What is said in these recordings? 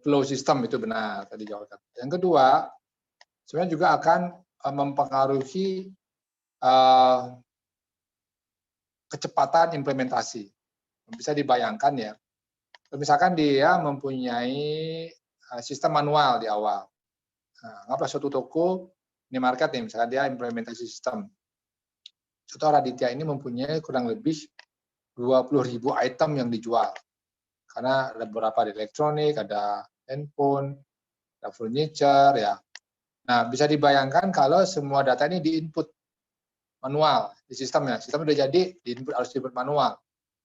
flow system, itu benar tadi jawaban. Yang kedua, sebenarnya juga akan mempengaruhi kecepatan implementasi. Bisa dibayangkan ya, misalkan dia mempunyai sistem manual di awal. Nah, anggaplah suatu toko, ini market nih, misalkan dia implementasi sistem. Contoh Raditya ini mempunyai kurang lebih 20.000 item yang dijual. Karena ada beberapa elektronik, ada handphone, ada furniture, ya. Nah, bisa dibayangkan kalau semua data ini diinput manual di sistemnya. Sistem udah jadi, harus diinput manual.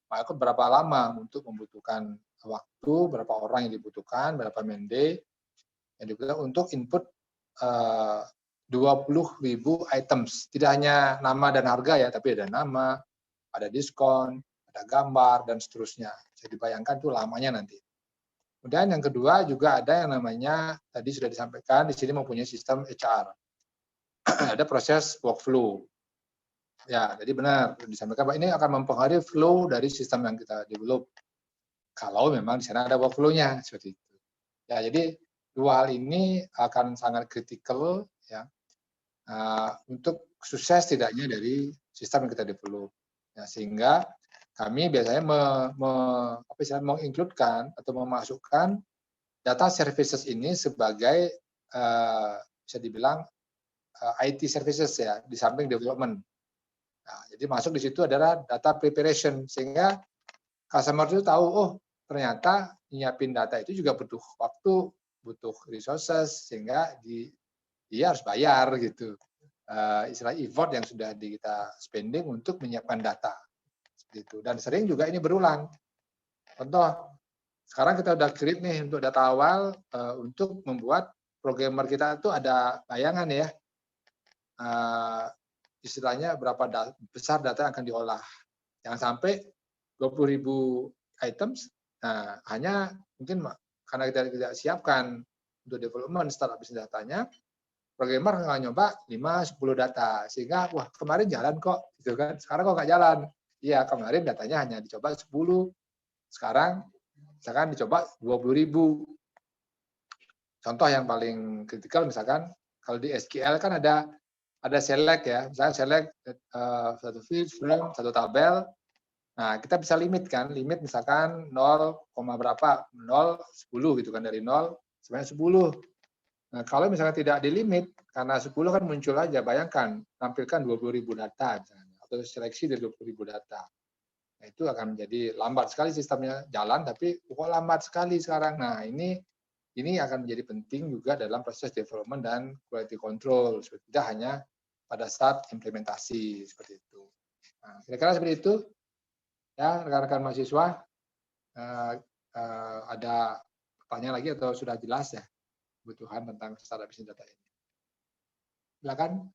Maka berapa lama untuk membutuhkan waktu, berapa orang yang dibutuhkan, berapa mende yang dibutuhkan untuk input 20.000 items. Tidak hanya nama dan harga ya, tapi ada nama, ada diskon, ada gambar, dan seterusnya. Bisa dibayangkan tuh lamanya nanti. Kemudian yang kedua juga ada yang namanya, tadi sudah disampaikan, di sini mempunyai sistem HR. Ada proses workflow. Ya, jadi benar disampaikan bahwa ini akan mempengaruhi flow dari sistem yang kita develop. Kalau memang di sana ada workflow-nya seperti itu. Ya, jadi dua hal ini akan sangat kritikal ya untuk sukses tidaknya dari sistem yang kita develop. Ya, sehingga kami biasanya mengincludekan atau memasukkan data services ini sebagai bisa dibilang IT services ya di samping development. Nah, jadi masuk di situ adalah data preparation sehingga customer itu tahu, oh ternyata nyiapin data itu juga butuh waktu, butuh resources sehingga dia harus bayar gitu. Istilah effort yang sudah kita spending untuk menyiapkan data. Seperti itu. Dan sering juga ini berulang. Contoh, sekarang kita udah create nih untuk data awal untuk membuat programmer kita itu ada bayangan ya. Istilahnya berapa besar data yang akan diolah. Jangan sampai 20.000 items, nah, hanya mungkin karena kita tidak siapkan untuk development startup bisnis datanya, programmer nggak nyoba 5-10 data, sehingga wah kemarin jalan kok, gitu kan? Sekarang kok nggak jalan? Iya kemarin datanya hanya dicoba 10, sekarang misalkan dicoba 20.000. Contoh yang paling kritikal misalkan kalau di SQL kan ada select ya, misalnya select satu field, frame, satu tabel. Nah, kita bisa limit kan, limit misalkan 0, berapa, 0, 10 gitu kan, dari 0 sebenarnya 10. Nah, kalau misalnya tidak dilimit, karena 10 kan muncul aja, bayangkan, tampilkan 20.000 data misalnya, atau seleksi dari 20.000 data. Nah, itu akan menjadi lambat sekali sistemnya, jalan tapi kok lambat sekali sekarang. Nah, ini akan menjadi penting juga dalam proses development dan quality control, tidak hanya pada saat implementasi, seperti itu. Nah, kira-kira seperti itu. Ya, rekan-rekan mahasiswa, ada pertanyaan lagi atau sudah jelas ya kebutuhan tentang startup bisnis data ini? Silakan.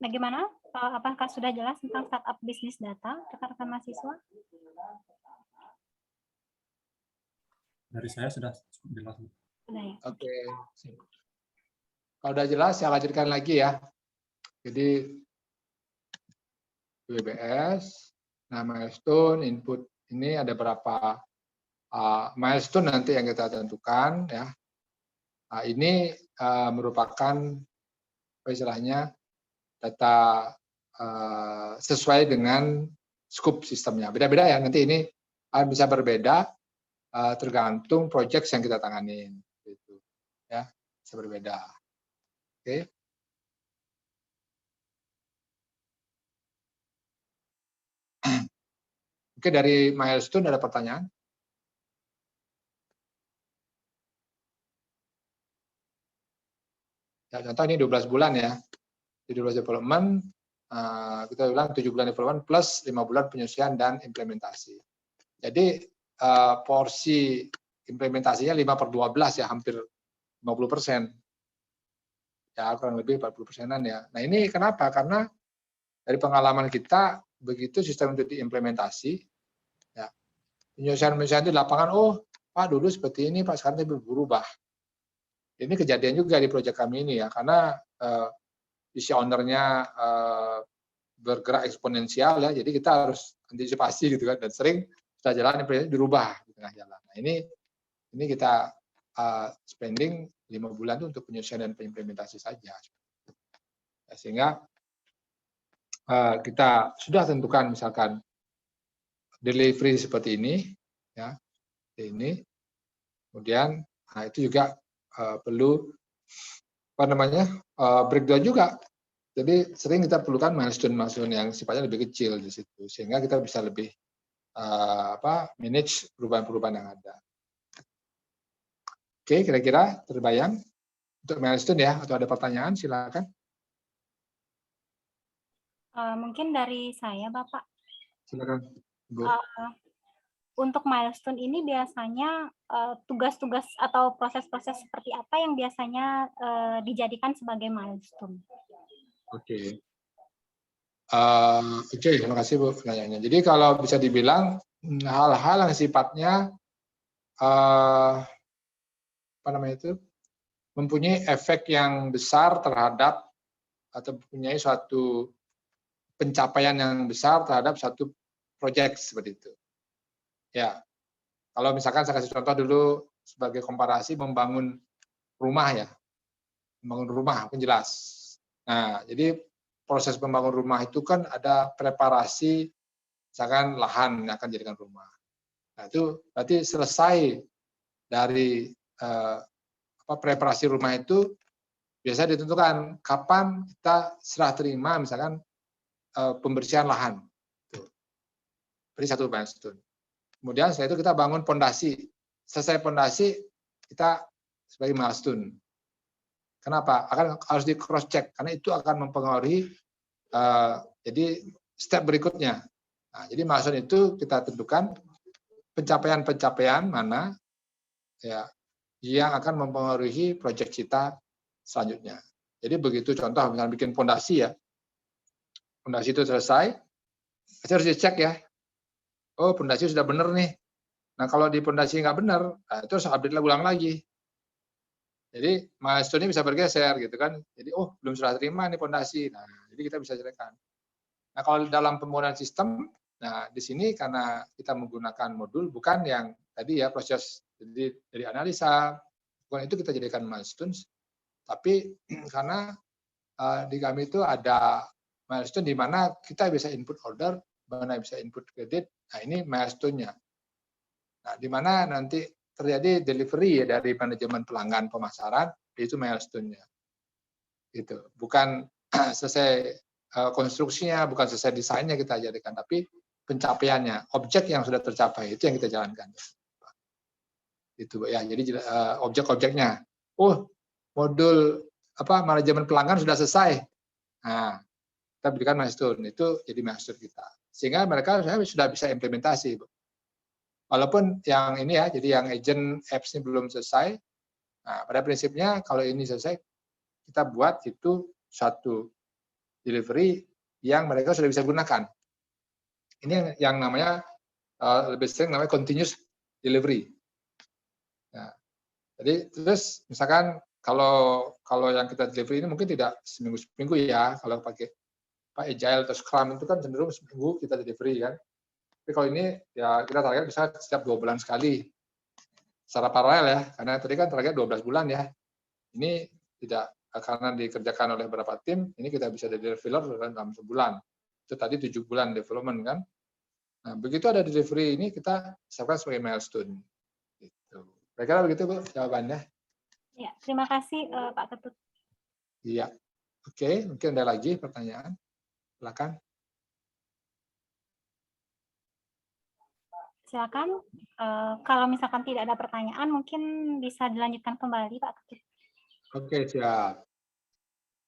Bagaimana? Apakah sudah jelas tentang startup bisnis data, rekan-rekan mahasiswa? Dari saya sudah jelas. Oke. Kalau sudah jelas, saya lanjutkan lagi ya. Jadi WBS, nah milestone, input ini ada berapa milestone nanti yang kita tentukan ya. Nah, ini merupakan istilahnya data sesuai dengan scope sistemnya. Beda-beda ya, nanti ini bisa berbeda tergantung project yang kita tanganin. Gitu. Ya, bisa berbeda. Oke. Oke, dari milestone ada pertanyaan? Ya, contoh ini 12 bulan ya. Di 12 development, kita bilang 7 bulan development plus 5 bulan penyusunan dan implementasi. Jadi porsi implementasinya 5/12 ya, hampir 50%. Ya, kurang lebih 40%-an ya. Nah, ini kenapa? Karena dari pengalaman kita, begitu sistem itu diimplementasi, ya, penyusunan di lapangan, oh, Pak, dulu seperti ini, Pak, sekarang berubah. Ini kejadian juga di proyek kami ini ya, karena isi ownernya bergerak eksponensial ya, jadi kita antisipasi gitu kan, dan sering sudah jalan implementasi dirubah di tengah jalan. Nah ini kita spending 5 bulan itu untuk penyelesaian dan pengimplementasi saja. Ya, sehingga kita sudah tentukan misalkan delivery seperti ini, ya ini, kemudian itu juga perlu breakdown juga. Jadi sering kita perlukan milestone yang sifatnya lebih kecil di situ, sehingga kita bisa lebih manage perubahan-perubahan yang ada. Oke, kira-kira terbayang untuk milestone ya, atau ada pertanyaan silakan. Mungkin dari saya, Bapak. Silakan, Bu. Untuk milestone ini biasanya tugas-tugas atau proses-proses seperti apa yang biasanya dijadikan sebagai milestone? Oke. Terima kasih Bu pertanyaannya. Jadi kalau bisa dibilang hal-hal yang sifatnya mempunyai efek yang besar terhadap atau mempunyai suatu pencapaian yang besar terhadap satu proyek seperti itu. Ya, kalau misalkan saya kasih contoh dulu sebagai komparasi membangun rumah ya, membangun rumah penjelas. Nah, jadi proses membangun rumah itu kan ada preparasi, misalkan lahan yang akan dijadikan rumah. Nah, itu berarti selesai dari preparasi rumah itu biasa ditentukan kapan kita serah terima misalkan pembersihan lahan. Beri satu milestone. Kemudian setelah itu kita bangun pondasi. Selesai pondasi kita sebagai milestone. Kenapa? Harus di cross check karena itu akan mempengaruhi jadi step berikutnya. Nah, jadi milestone itu kita tentukan pencapaian-pencapaian mana ya yang akan mempengaruhi proyek kita selanjutnya. Jadi begitu contoh misalnya bikin pondasi ya. Pondasi itu selesai, pasti harus dicek ya. Oh, pondasi sudah benar nih. Nah, kalau di pondasi nggak benar, itu harus update ulang lagi. Jadi milestone-nya bisa bergeser gitu kan. Jadi belum serah terima nih pondasi. Nah, jadi kita bisa cekkan. Nah, kalau dalam pembangunan sistem, nah di sini karena kita menggunakan modul bukan yang tadi ya proses jadi dari analisa, bukan itu kita jadikan milestone, tapi karena di kami itu ada milestone di mana kita bisa input order, mana bisa input kredit. Nah, ini milestone-nya. Nah, di mana nanti terjadi delivery ya dari manajemen pelanggan pemasaran, itu milestone-nya. Gitu. Bukan selesai konstruksinya, bukan selesai desainnya kita jadikan, tapi pencapaiannya, objek yang sudah tercapai itu yang kita jalankan. Itu ya. Jadi objek-objeknya. Modul manajemen pelanggan sudah selesai. Nah, kita berikan milestone itu jadi milestone kita. Sehingga mereka sudah bisa implementasi. Walaupun yang ini ya, jadi yang agent apps ini belum selesai. Nah, pada prinsipnya kalau ini selesai, kita buat itu satu delivery yang mereka sudah bisa gunakan. Ini yang namanya lebih sering namanya continuous delivery. Nah, jadi terus misalkan kalau yang kita delivery ini mungkin tidak seminggu ya, kalau pakai Agile atau Scrum itu kan cenderung seminggu kita delivery kan. Tapi kalau ini ya kita target bisa setiap 2 bulan sekali. Secara paralel ya, karena tadi kan target 12 bulan ya. Ini tidak karena dikerjakan oleh beberapa tim, ini kita bisa deliver dalam sebulan. Itu tadi 7 bulan development kan. Nah, begitu ada delivery ini kita siapkan sebagai milestone. Gitu. Kira-kira begitu Bu jawabannya. Ya, terima kasih Pak Ketut. Iya. Oke, mungkin ada lagi pertanyaan. Silakan. Silakan. Kalau misalkan tidak ada pertanyaan, mungkin bisa dilanjutkan kembali Pak Ketut. Oke, siap.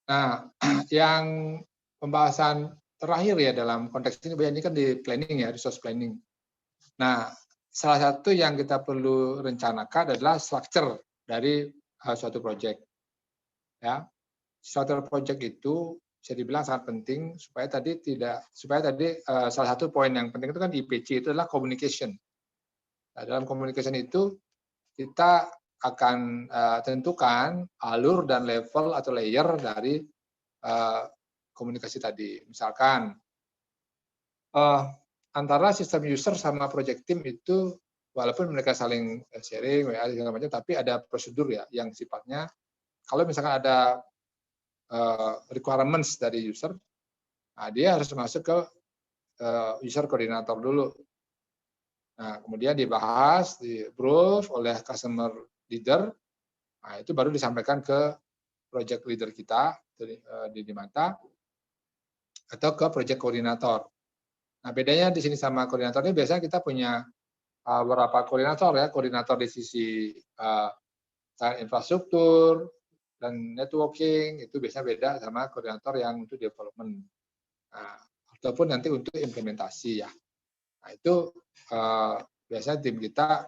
Nah, yang pembahasan terakhir ya dalam konteks ini kan di planning ya, resource planning. Nah, salah satu yang kita perlu rencanakan adalah structure dari suatu project. Ya, suatu project itu bisa dibilang sangat penting supaya tadi salah satu poin yang penting itu kan di IPC itu adalah communication. Nah, dalam communication itu kita akan tentukan alur dan level atau layer dari komunikasi tadi. Misalkan antara sistem user sama project team itu walaupun mereka saling sharing WA segala macam, tapi ada prosedur ya yang sifatnya kalau misalkan ada requirements dari user, nah dia harus masuk ke user koordinator dulu. Nah, kemudian dibahas, di-approve oleh customer leader, nah itu baru disampaikan ke project leader kita di Mata atau ke project koordinator. Nah, bedanya di sini sama koordinator ini biasanya kita punya beberapa koordinator ya, koordinator di sisi infrastruktur dan networking itu biasanya beda sama koordinator yang untuk development. Nah, ataupun nanti untuk implementasi ya. Nah, itu biasanya tim kita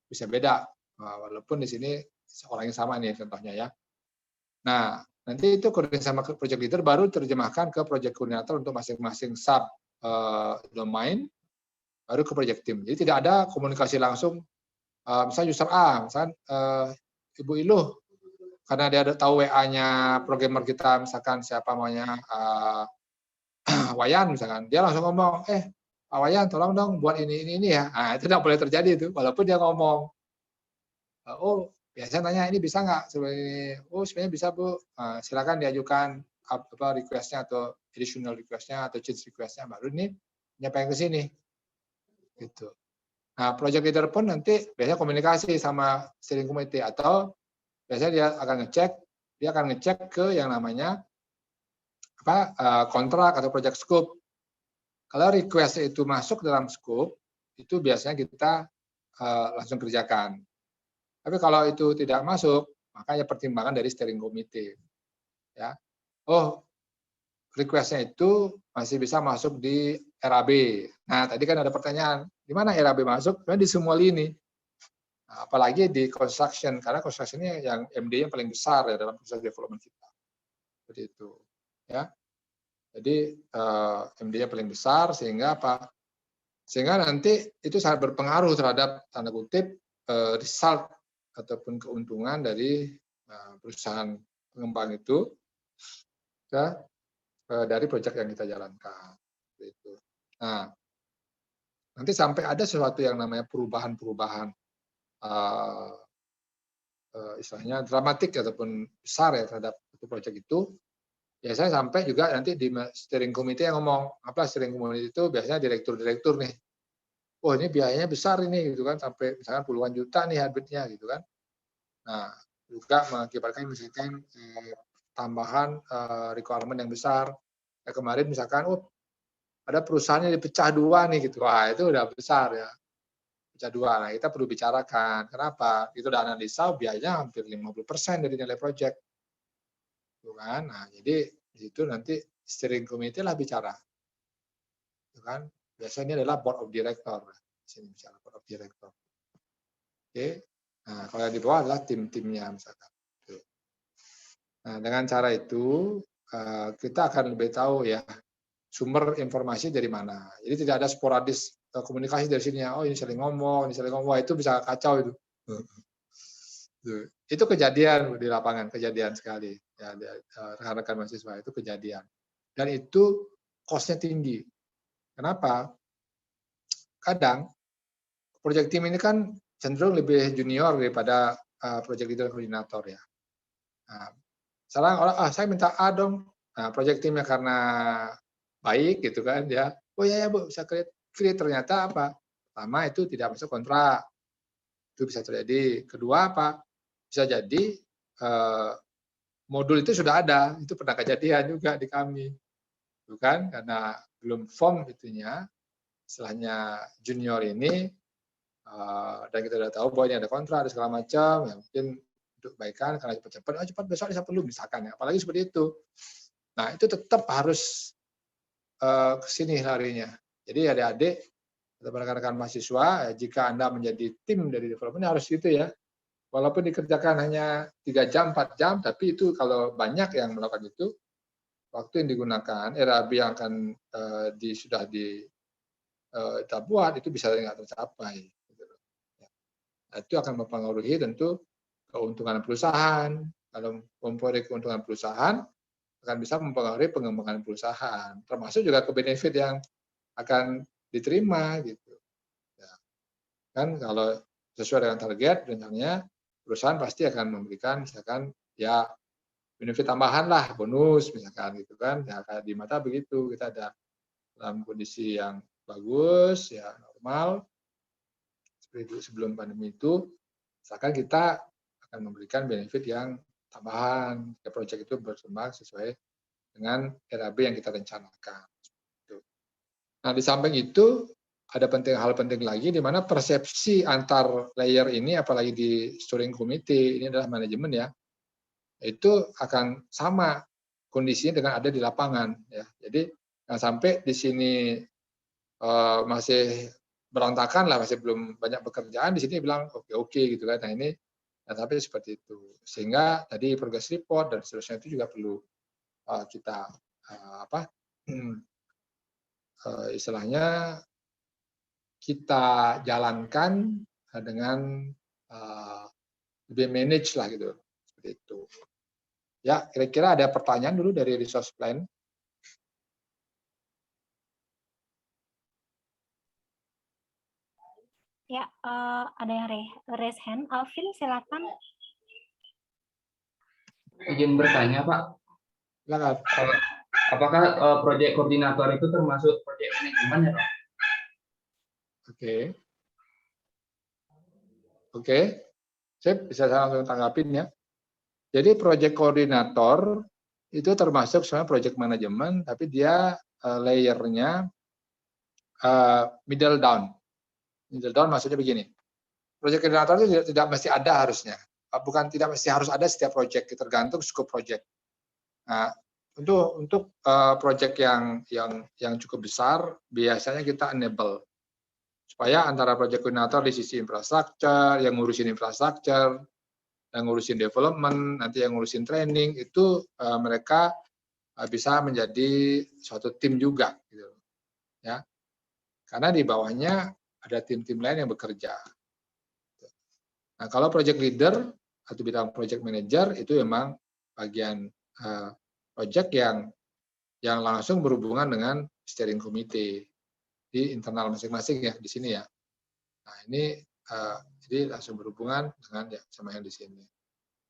bisa beda, walaupun di sini orangnya sama nih contohnya ya. Nah, nanti itu koordinasi sama project leader baru terjemahkan ke project koordinator untuk masing-masing sub domain, baru ke project team. Jadi tidak ada komunikasi langsung, misalnya user A, misalnya Ibu Iluh, karena dia ada tahu WA-nya programmer kita, misalkan siapa maunya Wayan misalkan, dia langsung ngomong, Pak Wayan tolong dong buat ini ya. Nah, itu tidak boleh terjadi itu, walaupun dia ngomong, oh biasanya tanya ini bisa nggak sebenarnya, oh sebenarnya bisa Bu, silakan diajukan apa request-nya atau additional request-nya atau change request-nya, baru ini nyampein ke sini, gitu. Nah, project leader pun nanti biasanya komunikasi sama steering committee atau biasanya dia akan ngecek ke yang namanya kontrak atau project scope. Kalau request itu masuk dalam scope, itu biasanya kita langsung kerjakan. Tapi kalau itu tidak masuk, makanya pertimbangan dari steering committee. Ya, oh request-nya itu masih bisa masuk di RAB. Nah, tadi kan ada pertanyaan, di mana RAB masuk? Di semua lini. Nah, apalagi di construction, karena construction ini yang MD-nya paling besar ya dalam proses development kita. Seperti itu. Ya. Jadi MD-nya paling besar sehingga apa? Sehingga nanti itu sangat berpengaruh terhadap tanda kutip result ataupun keuntungan dari perusahaan pengembang itu ya, dari proyek yang kita jalankan. Gitu. Nah, nanti sampai ada sesuatu yang namanya perubahan-perubahan istilahnya dramatik ataupun besar ya terhadap proyek itu. Biasanya sampai juga nanti di steering committee yang ngomong, apa steering committee itu biasanya direktur-direktur nih. Oh ini biayanya besar ini gitu kan, sampai misalkan puluhan juta nih habitnya gitu kan. Nah, juga mengakibatkan misalkan tambahan requirement yang besar. Kayak kemarin misalkan, ada perusahaannya dipecah dua nih gitu. Wah, itu udah besar ya. Pecah dua. Nah, kita perlu bicarakan. Kenapa? Itu udah analisa biayanya hampir 50% dari nilai proyek. Gitu kan? Nah, jadi di situ nanti steering committee lah bicara. Gitu kan? Biasanya ini adalah board of director. Di sini bicara board of director. Oke. Nah, kalau yang di bawah adalah tim-timnya misalkan. Nah, dengan cara itu kita akan lebih tahu ya sumber informasi dari mana. Jadi tidak ada sporadis komunikasi dari sini. Oh ini saling ngomong, Wah, itu bisa kacau itu. Itu kejadian di lapangan, kejadian sekali. Ya, rekan-rekan mahasiswa itu kejadian. Dan itu cost-nya tinggi. Kenapa? Kadang project team ini kan cenderung lebih junior daripada project leader koordinator ya. Nah, sekarang orang saya minta A dong. Nah, project teamnya karena baik gitu kan ya. Oh ya Bu, bisa create ternyata apa? Pertama itu tidak masuk kontrak. Itu bisa terjadi. Kedua apa? Bisa jadi modul itu sudah ada. Itu pernah kejadian juga di kami. Bukan karena belum form itunya. Istilahnya junior ini dan kita sudah tahu bahwa ini ada kontrak, ada segala macam, ya mungkin untuk kebaikan karena cepat-cepat, cepat besok bisa perlu misalkan ya, apalagi seperti itu. Nah itu tetap harus ke sini larinya. Jadi adik-adik atau rekan-rekan mahasiswa, jika Anda menjadi tim dari development harus gitu ya. Walaupun dikerjakan hanya 3 jam, 4 jam, tapi itu kalau banyak yang melakukan itu, waktu yang digunakan, RAB yang akan sudah kita buat itu bisa nggak tercapai. Nah, itu akan mempengaruhi tentu keuntungan perusahaan. Kalau mempengaruhi keuntungan perusahaan, akan bisa mempengaruhi pengembangan perusahaan. Termasuk juga ke benefit yang akan diterima gitu. Ya. Kan kalau sesuai dengan target rencananya perusahaan pasti akan memberikan misalkan ya benefit tambahan lah, bonus misalkan gitu kan. Ya kayak di Mata begitu, kita ada dalam kondisi yang bagus ya normal seperti itu sebelum pandemi itu, misalkan kita akan memberikan benefit yang tambahan ke proyek itu berkembang sesuai dengan RAB yang kita rencanakan. Nah, di samping itu ada hal penting lagi di mana persepsi antar layer ini, apalagi di steering committee, ini adalah manajemen ya, itu akan sama kondisinya dengan ada di lapangan ya. Jadi sampai di sini masih berantakan lah, masih belum banyak pekerjaan, di sini bilang oke gitu kan. Nah ini tapi seperti itu. Sehingga tadi progress report dan seterusnya itu juga perlu kita istilahnya kita jalankan dengan lebih manage lah gitu. Seperti itu. Ya, kira-kira ada pertanyaan dulu dari resource plan. Ya, ada yang raise hand. Alvin, silakan. Izin bertanya, Pak. Silakan. Apakah proyek koordinator itu termasuk proyek manajemen ya, Pak? Oke. Saya bisa langsung tanggapin ya. Jadi proyek koordinator itu termasuk sebenarnya proyek manajemen, tapi dia layernya middle down. Middle down maksudnya begini. Proyek koordinator itu tidak mesti ada harusnya. Bukan tidak mesti harus ada setiap proyek, tergantung scope proyek. Nah, untuk proyek yang cukup besar, biasanya kita enable supaya antara proyek koordinator di sisi infrastruktur, yang ngurusin infrastruktur, yang ngurusin development, nanti yang ngurusin training, itu mereka bisa menjadi suatu tim juga, gitu, ya. Karena di bawahnya ada tim-tim lain yang bekerja. Nah, kalau project leader atau bidang project manager itu memang bagian project yang langsung berhubungan dengan steering committee di internal masing-masing ya di sini ya. Nah ini jadi langsung berhubungan dengan ya sama yang di sini.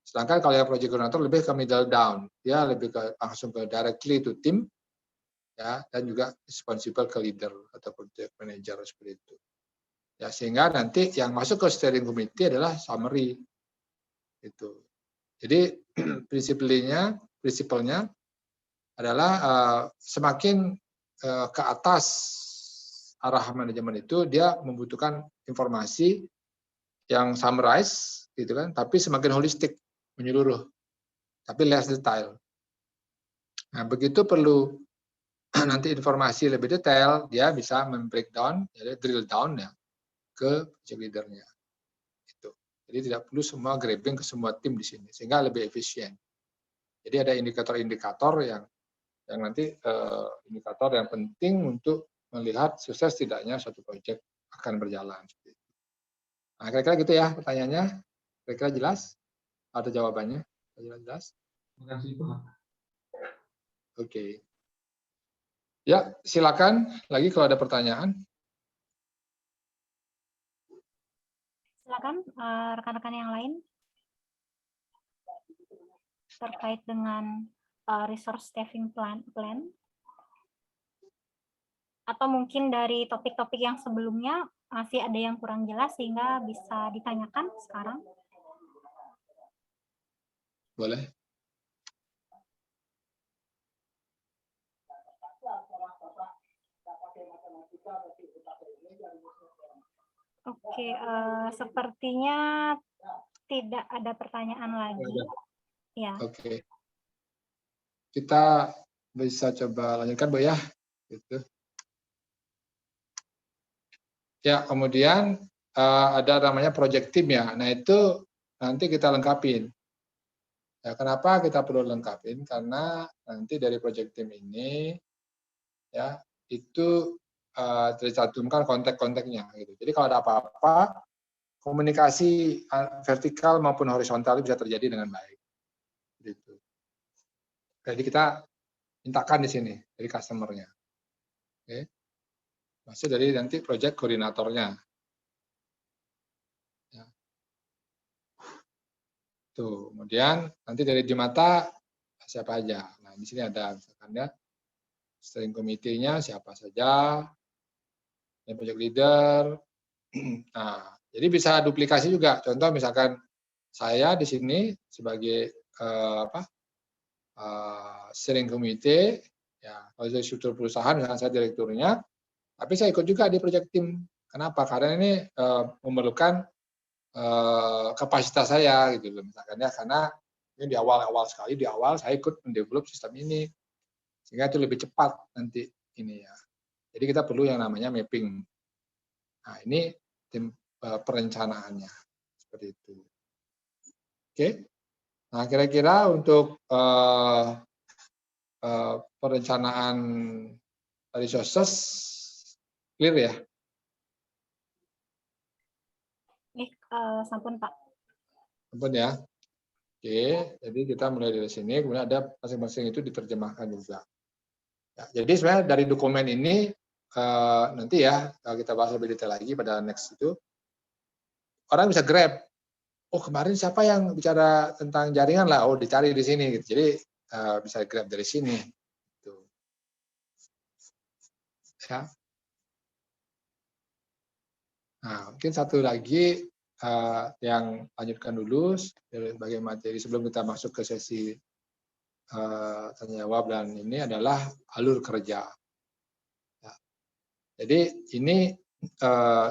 Sedangkan kalau yang project coordinator lebih ke middle down, dia lebih ke langsung ke directly to team ya dan juga responsible ke leader atau project manager seperti itu. Ya sehingga nanti yang masuk ke steering committee adalah summary itu. Jadi prinsipalnya adalah semakin ke atas arah manajemen itu dia membutuhkan informasi yang summarize gitu kan, tapi semakin holistik, menyeluruh, tapi less detail. Nah, begitu perlu nanti informasi lebih detail, dia bisa membreakdown, jadi drill down ya ke project leader-nya. Itu. Jadi tidak perlu semua grabbing ke semua tim di sini, sehingga lebih efisien. Jadi ada indikator-indikator yang nanti indikator yang penting untuk melihat sukses tidaknya suatu proyek akan berjalan. Nah, kira-kira gitu ya pertanyaannya. Kira-kira jelas? Ada jawabannya? Jelas? Terima kasih, Pak. Oke. Ya, silakan lagi kalau ada pertanyaan. Silakan rekan-rekan yang lain terkait dengan resource staffing plan atau mungkin dari topik-topik yang sebelumnya masih ada yang kurang jelas sehingga bisa ditanyakan sekarang. Boleh. Oke, sepertinya tidak ada pertanyaan lagi. Ya. Oke. Kita bisa coba lanjutkan, Bu ya. Gitu. Ya, kemudian ada namanya project team ya. Nah, itu nanti kita lengkapin. Ya, kenapa kita perlu lengkapin? Karena nanti dari project team ini ya itu tercantumkan kontak-kontaknya gitu. Jadi kalau ada apa-apa komunikasi vertikal maupun horizontal bisa terjadi dengan baik. Gitu. Jadi kita mintakan di sini dari customer-nya. Oke. Masuk dari nanti project koordinatornya. Ya. Tuh, kemudian nanti dari di mata siapa aja. Nah, di sini ada misalkan ya steering committee-nya siapa saja, yang project leader. Nah, jadi bisa duplikasi juga. Contoh misalkan saya di sini sebagai steering committee, ya kalau dari struktur perusahaan, misalkan saya direkturnya, tapi saya ikut juga di project team. Kenapa? Karena ini memerlukan kapasitas saya gitu loh, misalkan ya, karena ini di awal sekali di awal saya ikut mendevelop sistem ini sehingga itu lebih cepat nanti ini ya. Jadi kita perlu yang namanya mapping. Nah, ini tim perencanaannya seperti itu. Oke. Nah, kira-kira untuk perencanaan resources clear ya? Sampun Pak. Sampun ya. Oke, jadi kita mulai dari sini, kemudian ada masing-masing itu diterjemahkan juga. Ya, jadi sebenarnya dari dokumen ini nanti ya kita bahas lebih detail lagi pada next itu, orang bisa grab. Oh kemarin siapa yang bicara tentang jaringan lah, oh dicari di sini. Gitu. Jadi bisa grab dari sini. Gitu. Ya. Nah, mungkin satu lagi yang lanjutkan dulu sebagai materi sebelum kita masuk ke sesi tanya jawab, dan ini adalah alur kerja. Ya. Jadi ini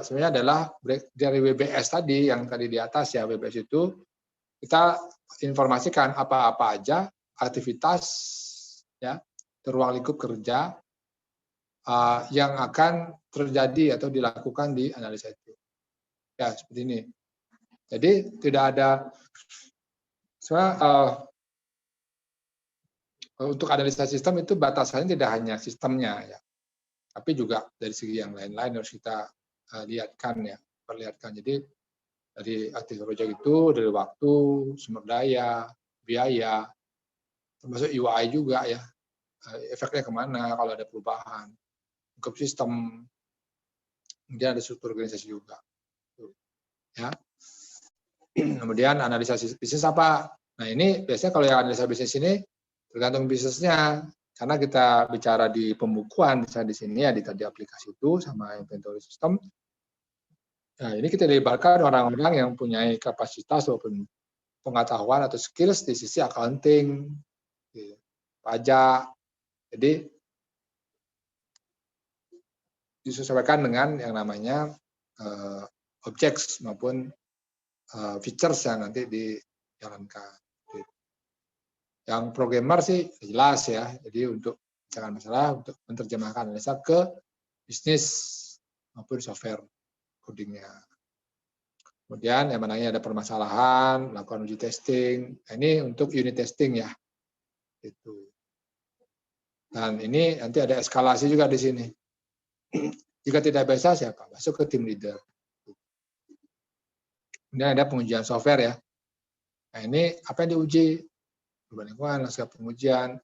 sebenarnya adalah dari WBS tadi yang tadi di atas ya, WBS itu kita informasikan apa-apa aja aktivitas ya ruang lingkup kerja yang akan terjadi atau dilakukan di analisa itu. Ya, seperti ini. Jadi tidak ada sebenarnya untuk analisa sistem itu batasannya tidak hanya sistemnya ya, tapi juga dari segi yang lain-lain harus kita perlihatkan. Jadi dari aktivitas proyek itu dari waktu, sumber daya, biaya, termasuk UI juga ya, efeknya kemana kalau ada perubahan, lingkup sistem, kemudian ada struktur organisasi juga. Ya. Kemudian analisa bisnis apa? Nah ini biasanya kalau yang analisa bisnis ini tergantung bisnisnya, karena kita bicara di pembukuan, misalnya di sini ya di tadi aplikasi itu sama inventory system. Nah ini kita libatkan orang-orang yang punya kapasitas maupun pengetahuan atau skills di sisi accounting, pajak. Jadi disesuaikan dengan yang namanya objects maupun features yang nanti dijalankan. Yang programmer sih jelas ya, jadi untuk jangan masalah untuk menerjemahkan analisa ke bisnis maupun software codingnya. Kemudian yang mananya ada permasalahan, melakukan uji testing. Nah, ini untuk unit testing ya. Itu. Dan ini nanti ada eskalasi juga di sini. Jika tidak bisa siapa? Masuk ke tim leader. Kemudian ada pengujian software ya. Nah ini apa yang diuji? Perubahan lingkungan, lanskap pengujian,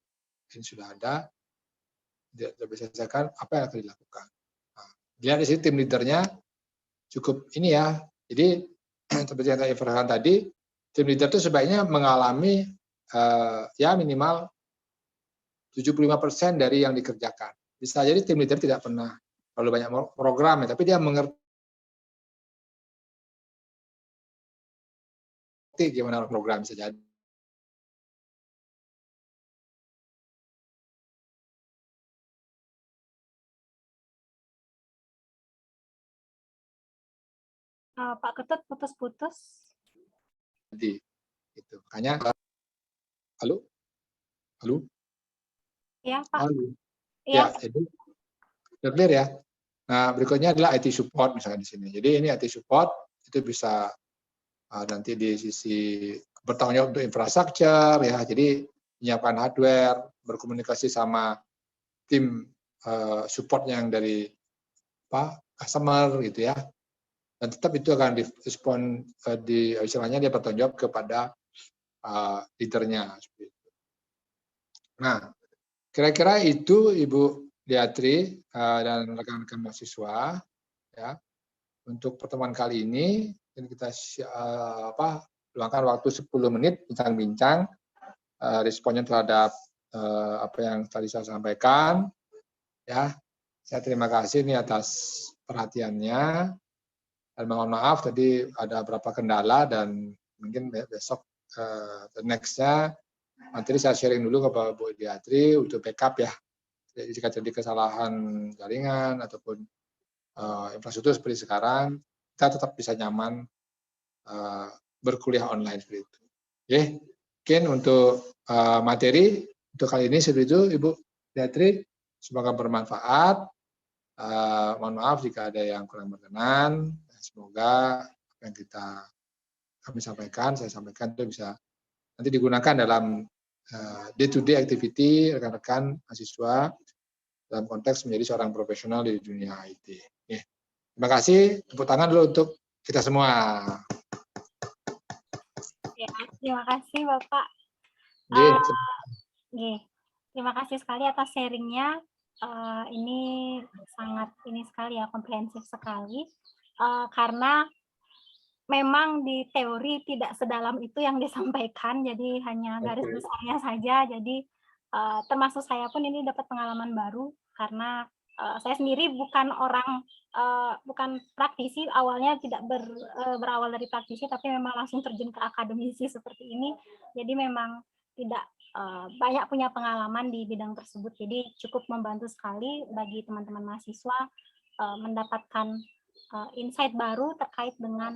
ini sudah ada. Tidak bisa selesaikan apa yang akan dilakukan. Nah, lihat di sini tim leadernya cukup ini ya. Jadi seperti yang saya informasikan tadi, tim leader itu sebaiknya mengalami ya minimal 75% dari yang dikerjakan. Bisa jadi tim leader tidak pernah terlalu banyak program ya, tapi dia mengerti gimana program bisa jadi. Pak Ketut putus-putus. Jadi itu makanya halo Ya Pak. halo Ya. ya, jadi clear ya. Nah berikutnya adalah IT support misalnya di sini. Jadi ini IT support itu bisa nanti di sisi bertanggung jawab untuk infrastruktur ya, jadi menyiapkan hardware, berkomunikasi sama tim support yang dari customer gitu ya. Dan tetap itu akan direspon di istilahnya dia bertanggung jawab kepada leadernya. Nah, kira-kira itu Ibu Diatri dan rekan-rekan mahasiswa, ya. Untuk pertemuan kali ini kita luangkan waktu 10 menit bincang-bincang responnya terhadap apa yang tadi saya sampaikan, ya. Saya terima kasih nih atas perhatiannya dan mohon maaf tadi ada beberapa kendala dan mungkin besok the next-nya nanti saya sharing dulu ke Bu Diatri untuk backup ya. Jadi jika terjadi kesalahan jaringan ataupun infrastruktur seperti sekarang, kita tetap bisa nyaman berkuliah online seperti itu. Oke, mungkin untuk materi untuk kali ini seperti itu, Ibu Diatri. Semoga bermanfaat. Mohon maaf jika ada yang kurang berkenan. Semoga apa yang kami sampaikan, saya sampaikan itu bisa nanti digunakan dalam day-to-day activity rekan-rekan mahasiswa dalam konteks menjadi seorang profesional di dunia IT. Oke. Terima kasih. Tepuk tangan dulu untuk kita semua. Ya, terima kasih Bapak. Terima kasih sekali atas sharingnya. Ini sangat sekali ya, komprehensif sekali. Karena memang di teori tidak sedalam itu yang disampaikan, jadi hanya garis besarnya saja. Jadi termasuk saya pun ini dapat pengalaman baru karena saya sendiri bukan orang bukan praktisi, awalnya tidak berawal dari praktisi, tapi memang langsung terjun ke akademisi seperti ini. Jadi memang tidak banyak punya pengalaman di bidang tersebut. Jadi cukup membantu sekali bagi teman-teman mahasiswa mendapatkan insight baru terkait dengan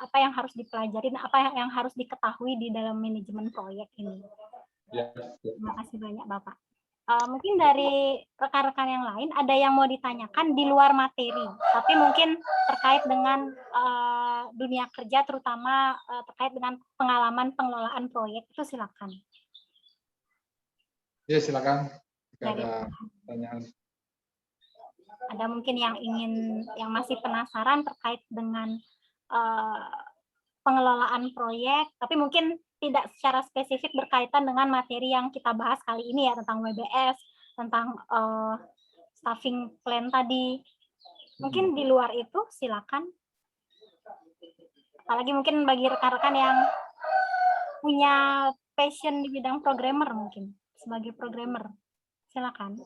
apa yang harus dipelajari dan apa yang harus diketahui di dalam manajemen proyek ini. Terima kasih banyak Bapak. Mungkin dari rekan-rekan yang lain ada yang mau ditanyakan di luar materi, tapi mungkin terkait dengan dunia kerja, terutama terkait dengan pengalaman pengelolaan proyek, itu silakan. Ya, silakan. Jika ada pertanyaan. Ada mungkin yang masih penasaran terkait dengan pengelolaan proyek, tapi mungkin tidak secara spesifik berkaitan dengan materi yang kita bahas kali ini ya, tentang WBS, tentang staffing plan tadi. Mungkin di luar itu silakan. Apalagi mungkin bagi rekan-rekan yang punya passion di bidang programmer mungkin, sebagai programmer. Silakan.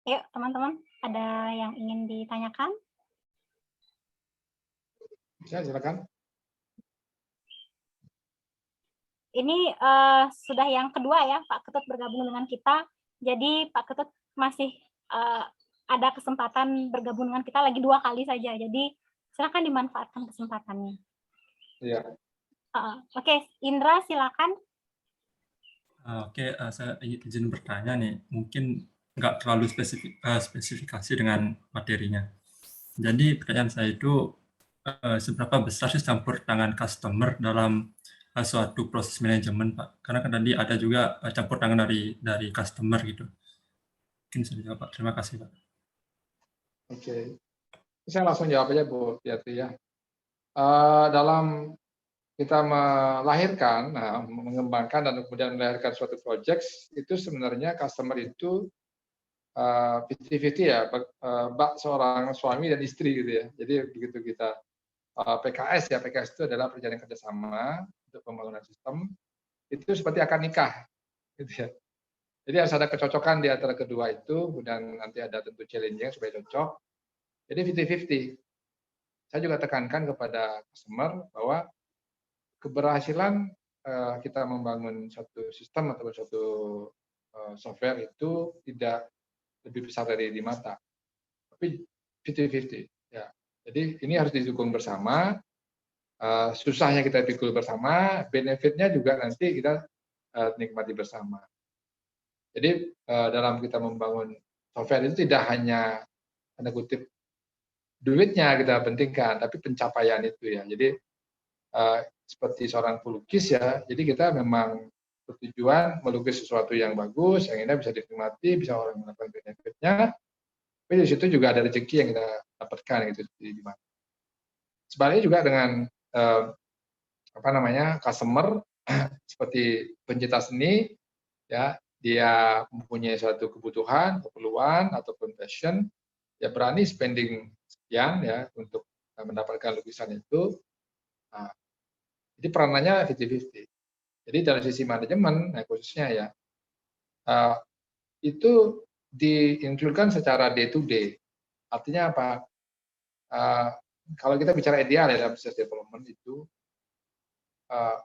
Yuk, teman-teman, ada yang ingin ditanyakan? Ya, silakan. Ini sudah yang kedua ya, Pak Ketut bergabung dengan kita. Jadi Pak Ketut masih ada kesempatan bergabung dengan kita lagi 2 kali saja. Jadi silakan dimanfaatkan kesempatannya. Iya. Oke, Indra silakan. Oke, saya izin bertanya nih. Mungkin nggak terlalu spesifikasi dengan materinya. Jadi pertanyaan saya itu seberapa besar sih campur tangan customer dalam suatu proses manajemen, Pak? Karena kan tadi ada juga campur tangan dari customer gitu. Mungkin bisa dijawab, Pak. Terima kasih, Pak. Oke. Saya langsung jawab aja, Bu Yati ya. Dalam kita melahirkan, mengembangkan dan kemudian melahirkan suatu project, itu sebenarnya customer itu 50-50 ya, seorang suami dan istri gitu ya. Jadi begitu kita PKS ya, PKS itu adalah perjanjian kerjasama untuk pembangunan sistem, itu seperti akad nikah, gitu ya. Jadi harus ada kecocokan di antara kedua itu, dan nanti ada tentu challenge-nya supaya cocok. Jadi 50-50. Saya juga tekankan kepada customer bahwa keberhasilan kita membangun suatu sistem atau suatu software itu tidak lebih besar dari di mata, tapi 50-50 ya. Jadi ini harus didukung bersama, susahnya kita pikul bersama, benefitnya juga nanti kita nikmati bersama. Jadi dalam kita membangun software itu tidak hanya tanda kutip duitnya kita pentingkan, tapi pencapaian itu ya. Jadi seperti seorang pelukis ya, jadi kita memang bertujuan melukis sesuatu yang bagus, yang ini bisa dinikmati, bisa orang mendapatkan benefitnya. Tapi di situ juga ada rezeki yang kita dapatkan gitu di mana. Sebaliknya juga dengan customer seperti pencinta seni, ya dia mempunyai suatu kebutuhan, keperluan ataupun passion, ya berani spending sekian ya untuk mendapatkan lukisan itu. Nah, jadi peranannya 50-50. Jadi dari sisi manajemen, nah khususnya ya, itu diinculkan secara day to day. Artinya apa? Kalau kita bicara ideal ya dalam proses development itu,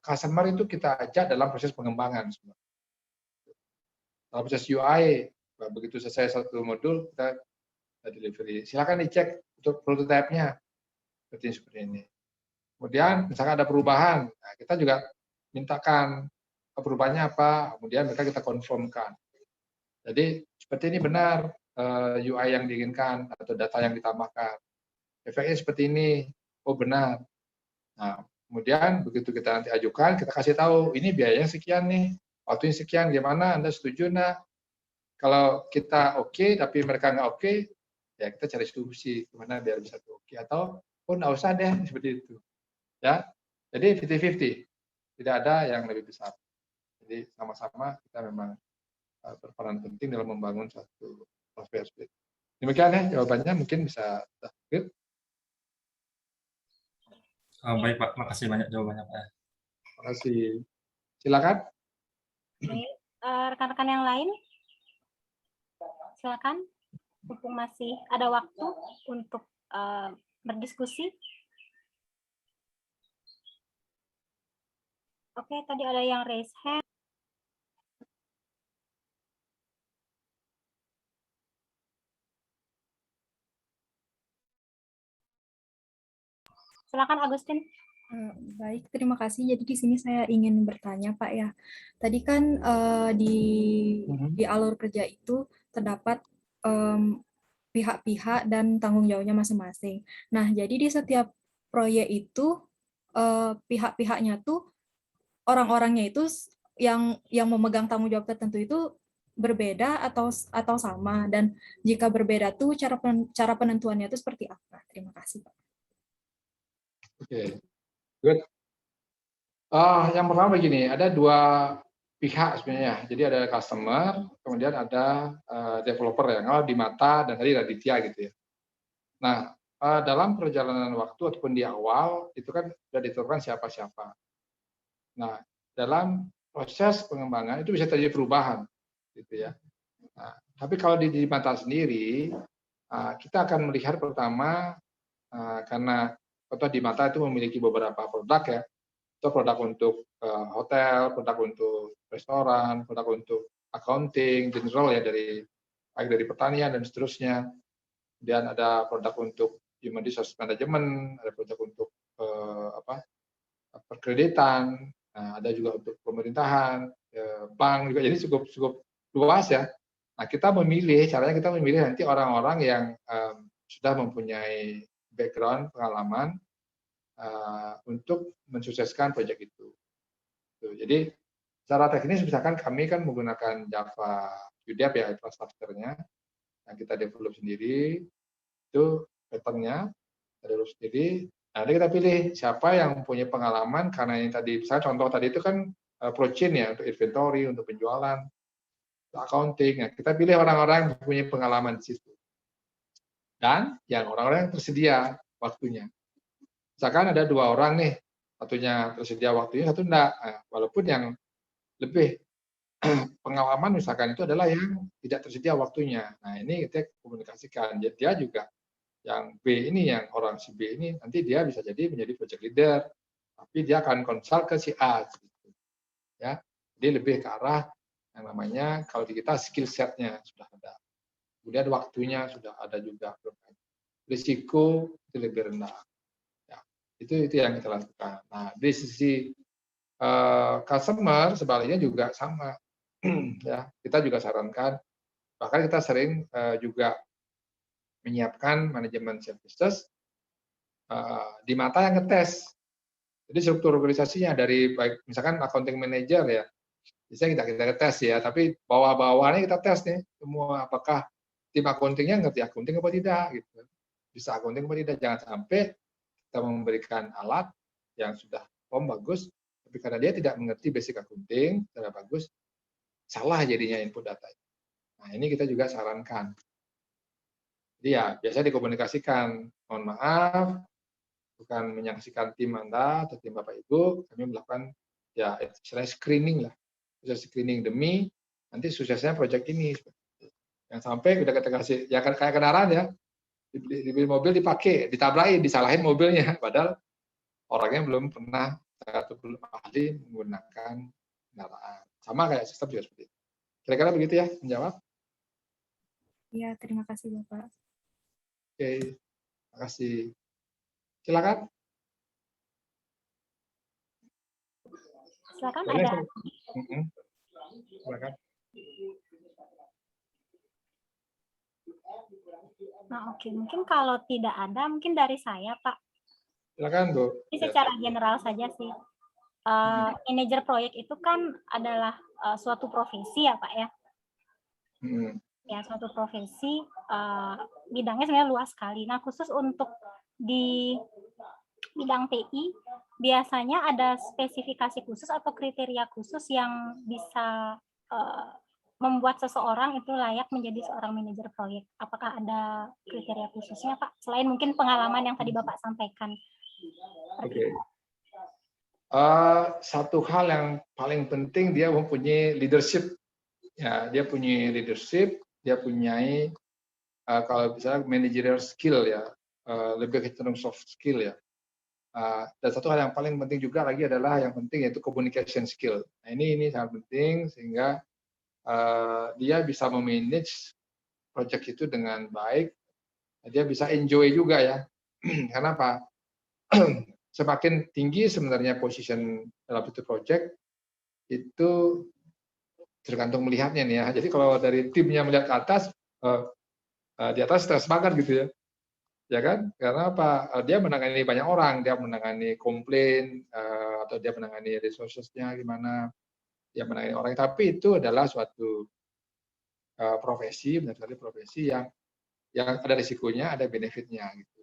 customer itu kita ajak dalam proses pengembangan. Dalam proses UI, begitu selesai satu modul, kita delivery. Silakan dicek untuk prototipe-nya seperti ini. Kemudian misalkan ada perubahan, nah kita juga mintakan perubahannya apa, kemudian mereka kita konfirmkan. Jadi seperti ini benar UI yang diinginkan atau data yang ditambahkan. Efeknya seperti ini, oh benar. Nah, kemudian begitu kita nanti ajukan, kita kasih tahu ini biayanya sekian nih, waktunya sekian, gimana? Anda setuju nak? Kalau kita oke, tapi mereka nggak oke, ya kita cari solusi gimana biar bisa oke atau pun nggak usah deh seperti itu. Ya, jadi 50-50, tidak ada yang lebih besar. Jadi sama-sama kita memang berperan penting dalam membangun satu software suite. Demikian ya jawabannya, mungkin bisa terakhir. Baik Pak, makasih banyak jawabannya Pak. Terima kasih. Silakan. Rekan-rekan yang lain, silakan. Mumpung masih ada waktu untuk berdiskusi. Oke, tadi ada yang raise hand. Silakan Agustin. Baik, terima kasih. Jadi di sini saya ingin bertanya Pak ya. Tadi kan di alur kerja itu terdapat pihak-pihak dan tanggung jawabnya masing-masing. Nah, jadi di setiap proyek itu pihak-pihaknya tuh orang-orangnya itu yang memegang tanggung jawab tertentu itu berbeda atau sama, dan jika berbeda tuh cara penentuannya itu seperti apa? Terima kasih Pak. Oke, good. Yang pertama begini, ada dua pihak sebenarnya. Jadi ada customer, kemudian ada developer ya. Kalau di Mata dan tadi Raditya gitu ya. Nah, dalam perjalanan waktu ataupun di awal itu kan sudah ditentukan siapa-siapa. Nah, dalam proses pengembangan itu bisa terjadi perubahan, gitu ya. Nah, tapi kalau di Mata sendiri, kita akan melihat pertama karena atau di Mata itu memiliki beberapa produk ya, itu produk untuk hotel, produk untuk restoran, produk untuk accounting, general ya baik dari pertanian dan seterusnya. Kemudian ada produk untuk human resource management, ada produk untuk perkreditan, ada juga untuk pemerintahan, bank juga. Jadi cukup luas ya. Nah, kita memilih, caranya kita memilih nanti orang-orang yang sudah mempunyai background, pengalaman untuk mensukseskan proyek itu. Jadi secara teknis misalkan kami kan menggunakan Java UDEP ya, infrastrukturnya yang kita develop sendiri, itu pattern-nya kita develop sendiri. Nah, kita pilih siapa yang punya pengalaman, karena yang tadi misalnya contoh tadi itu kan Procin ya, untuk inventory, untuk penjualan, untuk accounting. Nah, kita pilih orang-orang yang punya pengalaman di situ. Dan yang orang-orang yang tersedia waktunya. Misalkan ada dua orang nih, satunya tersedia waktunya, satu enggak. Nah, walaupun yang lebih pengalaman misalkan itu adalah yang tidak tersedia waktunya. Nah, ini kita komunikasikan. Jadi dia juga yang B ini, yang orang si B ini, nanti dia bisa jadi menjadi project leader, tapi dia akan konsul ke si A. Gitu. Ya, jadi lebih ke arah yang namanya kalau di kita skill set-nya sudah ada. Kemudian waktunya sudah ada juga. Risiko itu lebih rendah. Ya, itu yang kita lakukan. Nah, di sisi customer sebaliknya juga sama. Ya, kita juga sarankan, bahkan kita sering juga menyiapkan manajemen services di Mata yang ngetes. Jadi struktur organisasinya dari baik misalkan accounting manager ya, bisa kita tes ya, tapi bawah-bawahnya kita tes nih semua, apakah tim accountingnya ngerti accounting apa tidak gitu. Bisa accounting apa tidak, jangan sampai kita memberikan alat yang sudah bagus, tapi karena dia tidak mengerti basic accounting secara bagus, salah jadinya input data. Nah, ini kita juga sarankan. Jadi ya biasa dikomunikasikan, mohon maaf, bukan menyaksikan tim Anda atau tim Bapak Ibu, kami melakukan ya istilahnya screening lah, screening demi nanti suksesnya proyek ini. Yang sampai udah kita kasih, ya kayak kendaraan ya, dibeli mobil dipakai, ditabrakin, disalahin mobilnya, padahal orangnya belum pernah atau belum ahli menggunakan kendaraan. Sama kayak sistem juga seperti itu. Kira-kira begitu ya, menjawab? Iya, terima kasih Bapak. Oke, terima kasih. Silakan. Silakan Boleh, ada. silakan. Nah, oke. Mungkin kalau tidak ada, mungkin dari saya, Pak. Silakan, Bu. Ini secara general saja sih. Manajer proyek itu kan adalah suatu profesi ya, Pak ya. Ya, suatu profesi, bidangnya sebenarnya luas sekali. Nah, khusus untuk di bidang TI, biasanya ada spesifikasi khusus atau kriteria khusus yang bisa membuat seseorang itu layak menjadi seorang manajer proyek. Apakah ada kriteria khususnya, Pak? Selain mungkin pengalaman yang tadi Bapak sampaikan. Oke. Satu hal yang paling penting, dia mempunyai leadership. Ya, dia punya leadership, dia punya kalau misalnya managerial skill ya, lebih cenderung soft skill ya. Dan satu hal yang paling penting juga lagi adalah yang penting yaitu communication skill. Nah, ini sangat penting sehingga dia bisa memanage project itu dengan baik. Dia bisa enjoy juga ya. Kenapa? Semakin tinggi sebenarnya position dalam itu project itu tergantung melihatnya nih ya. Jadi kalau dari timnya melihat ke atas, di atas stres banget gitu ya. Ya kan? Karena apa? Dia menangani banyak orang, dia menangani komplain atau dia menangani resources-nya gimana, dia menangani orang. Tapi itu adalah suatu profesi, benar sekali profesi yang ada risikonya, ada benefitnya gitu.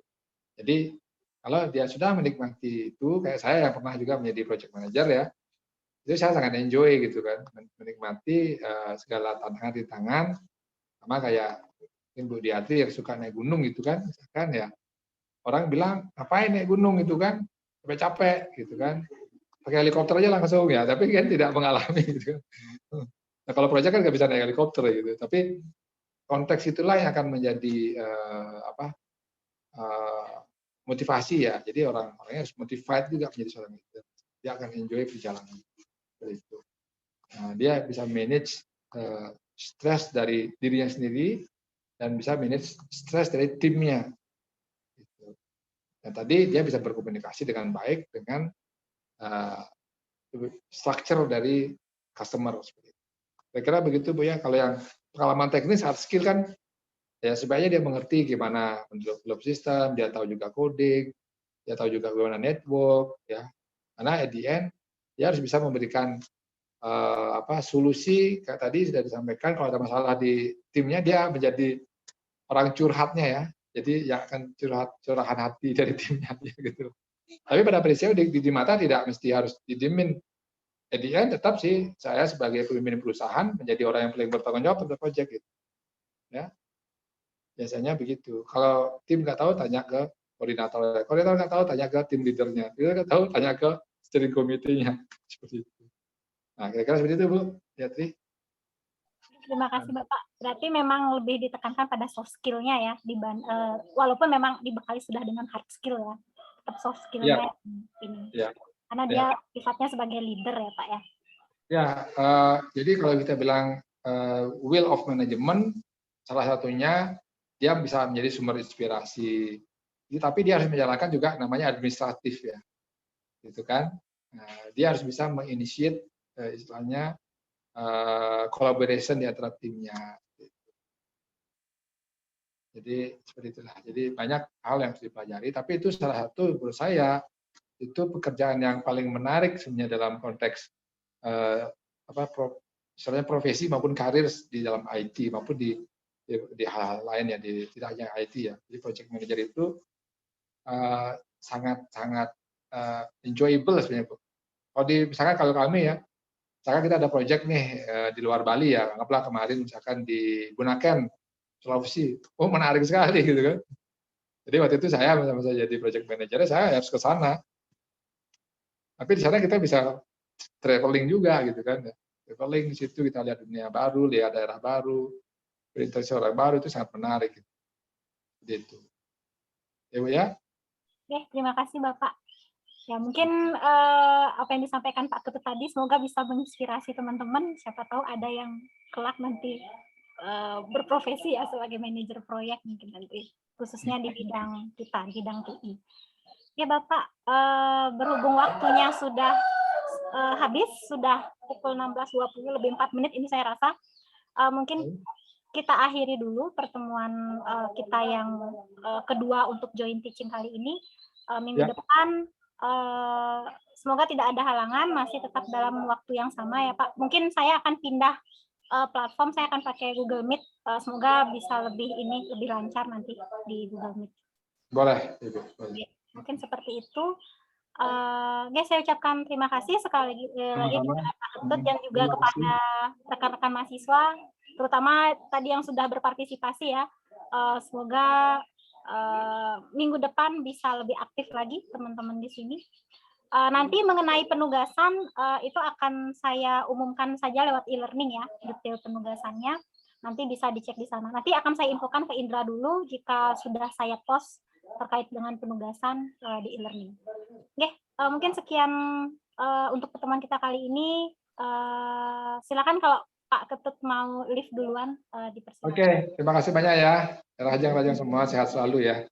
Jadi kalau dia sudah menikmati itu, kayak saya yang pernah juga menjadi project manager ya, itu saya sangat enjoy gitu kan, menikmati segala tantangan-rintangan, sama kayak Bu Diatri yang suka naik gunung gitu kan, misalkan ya, orang bilang ngapain naik gunung itu kan, capek-capek gitu kan, pakai helikopter aja langsung ya, tapi kan tidak mengalami gitu kan. Nah kalau proyek kan nggak bisa naik helikopter gitu, tapi konteks itulah yang akan menjadi motivasi ya. Jadi orang-orangnya harus motivated juga menjadi seorang leader. Dia akan enjoy perjalanan seperti itu. Nah, dia bisa manage stres dari dirinya sendiri dan bisa manage stres dari timnya. Dan tadi dia bisa berkomunikasi dengan baik dengan structure dari customer. Kira-kira begitu Bu ya. Kalau yang pengalaman teknis hard skill kan ya sebenarnya dia mengerti gimana develop sistem, dia tahu juga coding, dia tahu juga bagaimana network ya. Karena at the end dia harus bisa memberikan solusi kayak tadi sudah disampaikan, kalau ada masalah di timnya dia menjadi orang curhatnya ya. Jadi yang akan curahan hati dari timnya gitu. Tapi pada prinsipnya di mata tidak mesti harus didimin. At the end tetap sih saya sebagai pemimpin perusahaan menjadi orang yang paling bertanggung jawab terhadap proyek gitu. Ya. Biasanya begitu. Kalau tim nggak tahu tanya ke koordinator. Koordinator nggak tahu tanya ke tim leadernya. Leader nggak tahu tanya ke steering committee-nya. Seperti itu. Nah, kira-kira seperti itu Bu Diatri. Terima kasih Bapak. Berarti memang lebih ditekankan pada soft skill-nya ya, walaupun memang dibekali sudah dengan hard skill ya, tetap soft skill-nya ini. Ya. Karena dia sifatnya sebagai leader ya Pak ya. Ya, jadi kalau kita bilang will of management, salah satunya dia bisa menjadi sumber inspirasi. Tapi dia harus menjalankan juga namanya administratif ya, gitu kan. Nah, dia harus bisa menginitiate istilahnya collaboration di antara timnya. Jadi seperti itulah. Jadi banyak hal yang harus dipelajari. Tapi itu salah satu menurut saya itu pekerjaan yang paling menarik sebenarnya dalam konteks misalnya profesi maupun karir di dalam IT maupun di hal-hal lain ya, tidak hanya IT ya. Jadi project manager itu sangat enjoyable sebenarnya. Misalkan kalau kami ya, misalkan kita ada proyek nih di luar Bali ya, anggaplah kemarin misalkan di Bunaken, Sulawesi, oh menarik sekali gitu kan. Jadi waktu itu saya jadi project manager, saya harus ke sana. Tapi di sana kita bisa traveling juga gitu kan. Traveling di situ kita lihat dunia baru, lihat daerah baru, berinteraksi orang baru, itu sangat menarik. Gitu. Ya Bu ya. Oke, terima kasih Bapak. Ya mungkin apa yang disampaikan Pak Ketut tadi semoga bisa menginspirasi teman-teman. Siapa tahu ada yang kelak nanti berprofesi ya sebagai manajer proyek mungkin nanti khususnya di bidang kita, di bidang TI. Ya Bapak, berhubung waktunya sudah habis, sudah pukul 16.20 lebih 4 menit ini saya rasa mungkin kita akhiri dulu pertemuan kita yang kedua untuk joint teaching kali ini. Minggu depan semoga tidak ada halangan, masih tetap dalam waktu yang sama ya Pak. Mungkin saya akan pindah platform, saya akan pakai Google Meet. Semoga bisa lebih lancar nanti di Google Meet. Boleh, Ibu. Mungkin seperti itu. Saya ucapkan terima kasih sekali lagi kepada Pak Ketut dan juga kepada rekan-rekan mahasiswa, terutama tadi yang sudah berpartisipasi ya. Semoga minggu depan bisa lebih aktif lagi teman-teman di sini. Nanti mengenai penugasan itu akan saya umumkan saja lewat e-learning ya, detail penugasannya. Nanti bisa dicek di sana. Nanti akan saya infokan ke Indra dulu jika sudah saya post terkait dengan penugasan di e-learning. Oke, mungkin sekian untuk pertemuan kita kali ini. Silakan kalau Pak Ketut mau live duluan dipersilakan. Oke, terima kasih banyak ya. Rajang-rajang semua sehat selalu ya.